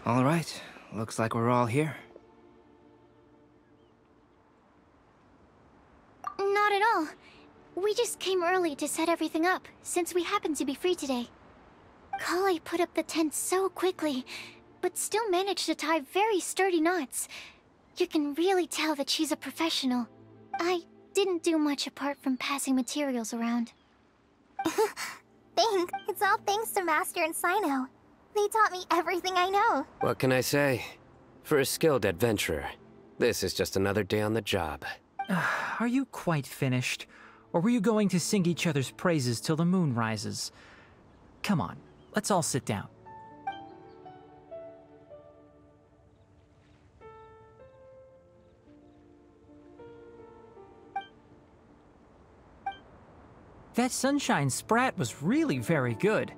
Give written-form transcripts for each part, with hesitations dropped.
All right, looks like we're all here. Not at all. We just came early to set everything up, since we happen to be free today. Kale put up the tent so quickly, but still managed to tie very sturdy knots. You can really tell that she's a professional. I didn't do much apart from passing materials around. It's all thanks to Master and Sino. They taught me everything I know. What can I say? For a skilled adventurer, this is just another day on the job. Are you quite finished? Or were you going to sing each other's praises till the moon rises? Come on, let's all sit down. That sunshine sprat was really very good.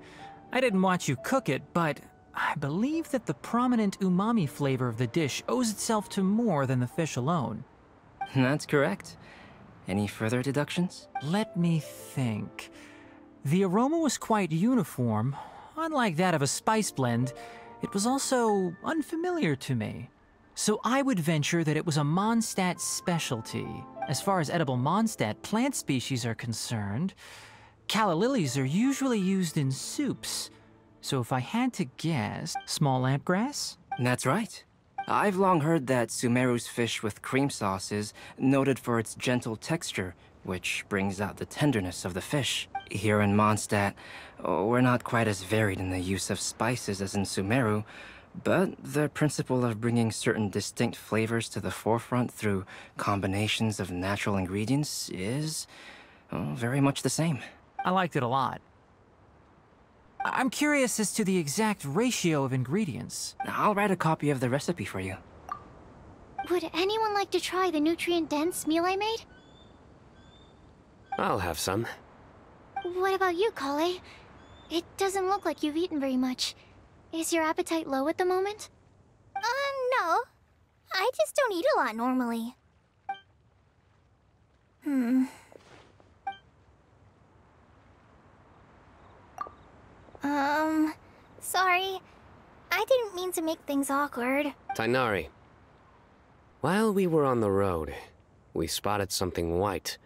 I didn't watch you cook it, but I believe that the prominent umami flavor of the dish owes itself to more than the fish alone. That's correct. Any further deductions? Let me think. The aroma was quite uniform. Unlike that of a spice blend, it was also unfamiliar to me. So I would venture that it was a Mondstadt specialty. As far as edible Mondstadt plant species are concerned, calla lilies are usually used in soups. So if I had to guess, small lampgrass? That's right. I've long heard that Sumeru's fish with cream sauce is noted for its gentle texture, which brings out the tenderness of the fish. Here in Mondstadt, we're not quite as varied in the use of spices as in Sumeru, but the principle of bringing certain distinct flavors to the forefront through combinations of natural ingredients is very much the same. I liked it a lot. I'm curious as to the exact ratio of ingredients. I'll write a copy of the recipe for you. Would anyone like to try the nutrient-dense meal I made? I'll have some. What about you, Kale? It doesn't look like you've eaten very much. Is your appetite low at the moment? No. I just don't eat a lot normally. Sorry. I didn't mean to make things awkward. Tighnari. While we were on the road, we spotted something white,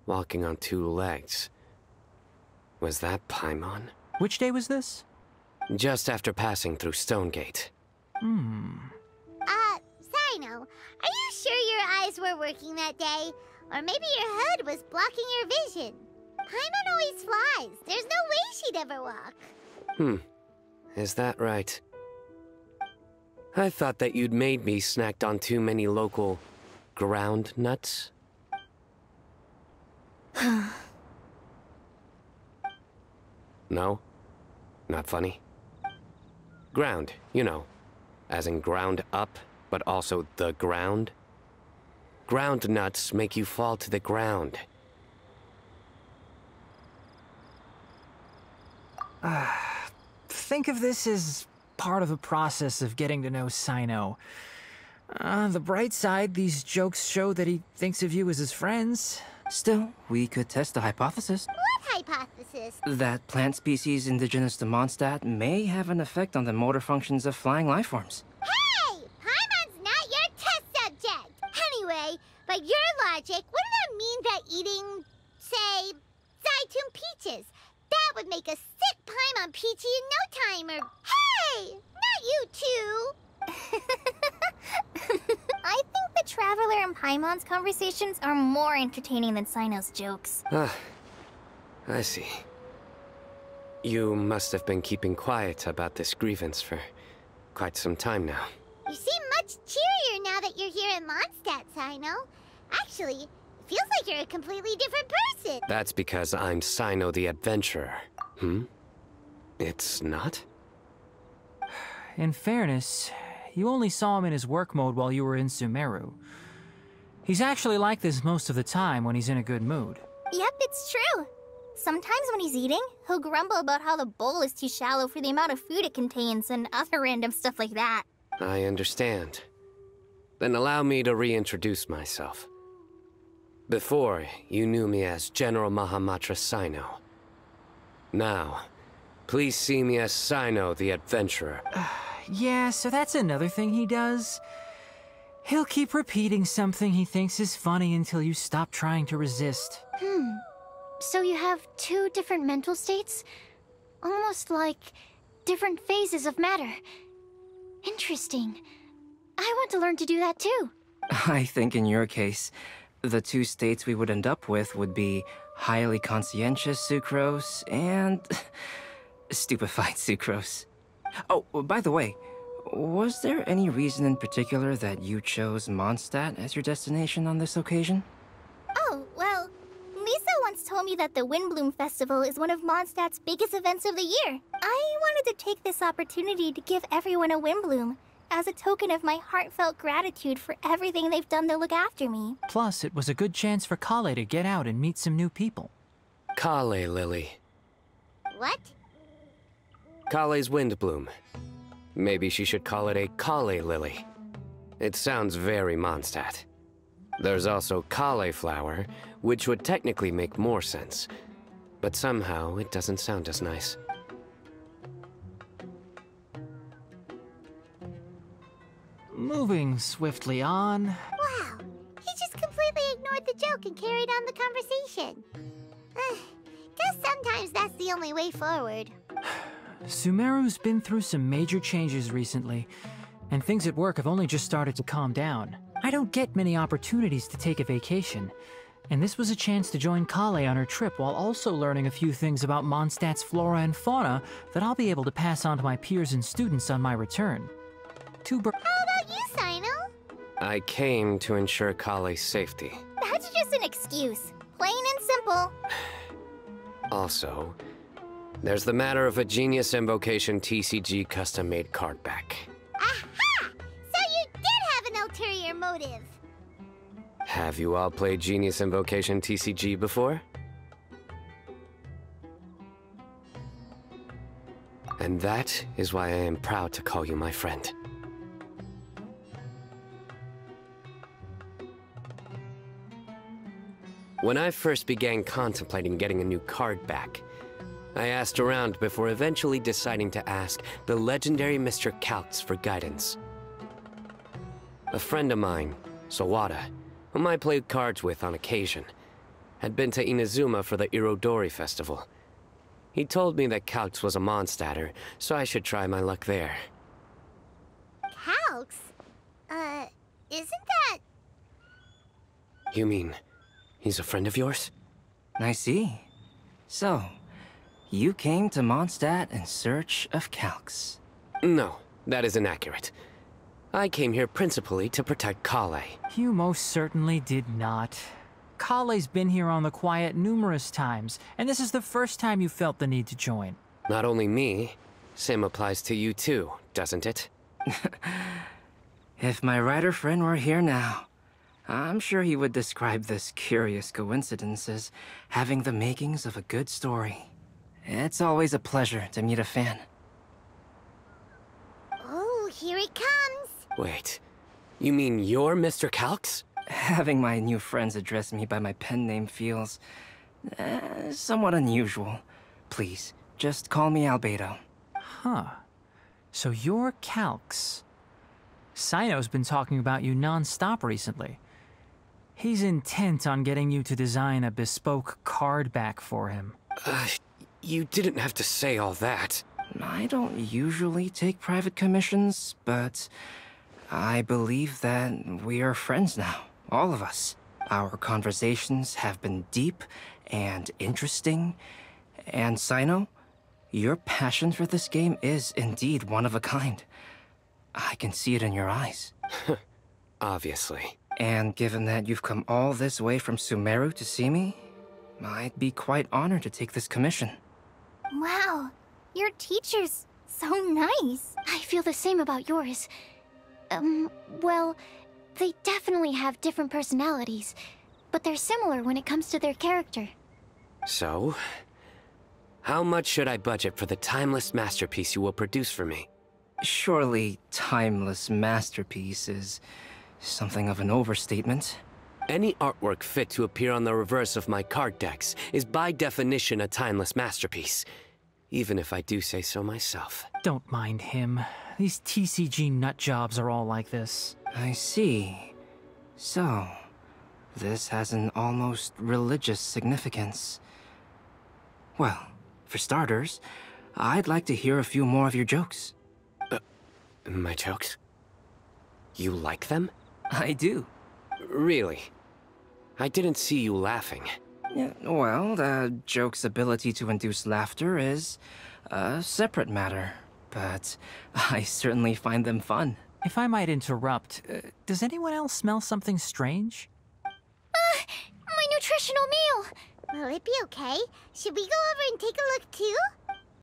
walking on two legs. Was that Paimon? Which day was this? Just after passing through Stonegate. Sino, are you sure your eyes were working that day? Or maybe your hood was blocking your vision? Paimon always flies. There's no way she'd ever walk. Is that right? I thought that you'd made me snacked on too many local ground nuts. No? Not funny? Ground, you know. As in ground up, but also the ground. Ground nuts make you fall to the ground. Think of this as part of the process of getting to know Sino. On the bright side, these jokes show that he thinks of you as his friends. Still, we could test the hypothesis. What hypothesis? That plant species indigenous to Mondstadt may have an effect on the motor functions of flying lifeforms. Hey! Paimon's not your test subject! Anyway, by your logic, wouldn't that mean that eating, say, Zaitun peaches, that would make a sick Paimon peachy in no time, or... Hey! Not you two! I think the Traveler and Paimon's conversations are more entertaining than Sino's jokes. I see. You must have been keeping quiet about this grievance for quite some time now. You seem much cheerier now that you're here in Mondstadt, Sino. Actually, it feels like you're a completely different person. That's because I'm Sino the Adventurer. It's not? In fairness, you only saw him in his work mode while you were in Sumeru. He's actually like this most of the time when he's in a good mood. Yep, it's true. Sometimes when he's eating, he'll grumble about how the bowl is too shallow for the amount of food it contains and other random stuff like that. I understand. Then allow me to reintroduce myself. Before, you knew me as General Mahamatra Sino. Now, Please see me as Sino the Adventurer. Yeah, so that's another thing he does. He'll keep repeating something he thinks is funny until you stop trying to resist. So you have two different mental states? Almost like different phases of matter. Interesting. I want to learn to do that too. I think in your case, the two states we would end up with would be highly conscientious sucrose and stupefied sucrose. Oh, by the way, was there any reason in particular that you chose Mondstadt as your destination on this occasion? Oh, well, Lisa once told me that the Windbloom Festival is one of Mondstadt's biggest events of the year. I wanted to take this opportunity to give everyone a Windbloom, as a token of my heartfelt gratitude for everything they've done to look after me. Plus, it was a good chance for Kale to get out and meet some new people. Kale Lily. What? Kale's Windbloom. Maybe she should call it a Kale Lily. It sounds very Mondstadt. There's also Cauliflower, which would technically make more sense. But somehow, it doesn't sound as nice. Moving swiftly on. Wow, he just completely ignored the joke and carried on the conversation. Guess sometimes that's the only way forward. Sumeru's been through some major changes recently, and things at work have only just started to calm down. I don't get many opportunities to take a vacation, and this was a chance to join Kale on her trip while also learning a few things about Mondstadt's flora and fauna that I'll be able to pass on to my peers and students on my return. How about you, Sino? I came to ensure Kale's safety. That's just an excuse. Plain and simple. Also, there's the matter of a Genius Invocation TCG custom-made card back. Aha! So you did have an ulterior motive. Have you all played Genius Invocation TCG before? And that is why I am proud to call you my friend. When I first began contemplating getting a new card back, I asked around before eventually deciding to ask the legendary Mr. Calx for guidance. A friend of mine, Sawada, whom I played cards with on occasion, had been to Inazuma for the Irodori festival. He told me that Calx was a Mondstadter, so I should try my luck there. Calx? Isn't that... You mean, he's a friend of yours? I see. So, you came to Mondstadt in search of Calx. No, that is inaccurate. I came here principally to protect Kale. You most certainly did not. Kale's been here on the quiet numerous times, and this is the first time you felt the need to join. Not only me, same applies to you too, doesn't it? If my writer friend were here now, I'm sure he would describe this curious coincidence as having the makings of a good story. It's always a pleasure to meet a fan. Oh, here it comes. Wait, you mean you're Mr. Calx? Having my new friends address me by my pen name feels... somewhat unusual. Please, just call me Albedo. Huh. So you're Calx. Sino's been talking about you non-stop recently. He's intent on getting you to design a bespoke card back for him. You didn't have to say all that. I don't usually take private commissions, but I believe that we are friends now, all of us. Our conversations have been deep and interesting, and Sino, your passion for this game is indeed one of a kind. I can see it in your eyes. Obviously. And given that you've come all this way from Sumeru to see me, I'd be quite honored to take this commission. Wow, your teacher's so nice. I feel the same about yours. Well, they definitely have different personalities, but they're similar when it comes to their character. So, how much should I budget for the timeless masterpiece you will produce for me? Surely, timeless masterpiece is something of an overstatement. Any artwork fit to appear on the reverse of my card decks is by definition a timeless masterpiece. even if I do say so myself. Don't mind him. These TCG nut jobs are all like this. I see. So, this has an almost religious significance. Well, for starters, I'd like to hear a few more of your jokes. My jokes? You like them? I do. Really? I didn't see you laughing. Yeah, well, the joke's ability to induce laughter is a separate matter, but I certainly find them fun. If I might interrupt, does anyone else smell something strange? My nutritional meal! Will it be okay? Should we go over and take a look too?